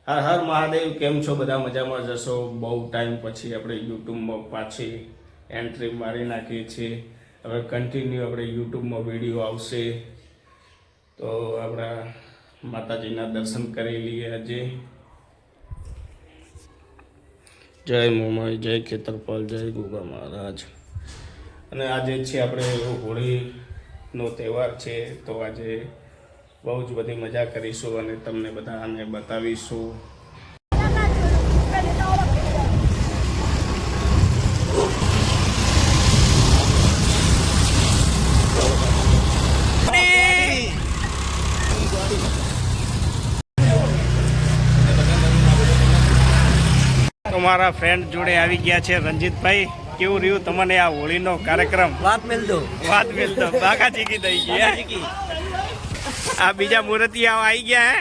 હર હર મહાદેવ. કેમ છો બધા? મજામાં જશો? બહુ ટાઈમ પછી આપણે યુટ્યુબમાં પાછી એન્ટ્રી મારી નાખીએ છીએ. હવે કન્ટિન્યુ આપણે યુટ્યુબમાં વિડીયો આવશે, તો આપણા માતાજીના દર્શન કરી લઈએ આજે. જય મોમાઈ, જય ખેતરપાલ, જય ગુગા મહારાજ. અને આજે છે આપણે હોળીનો તહેવાર છે, તો આજે બહુ જ બધી મજા કરીશું અને તમને બધાને બતાવીશું. તમારા ફ્રેન્ડ જોડે આવી ગયા છે રંજીતભાઈ. કેવું રહ્યું તમને આ હોળીનો કાર્યક્રમ? વાત મેલ દો બાકા ચીકી થઈ ગયા. આ બીજા મૂર્તિઓ આવી ગયા હે.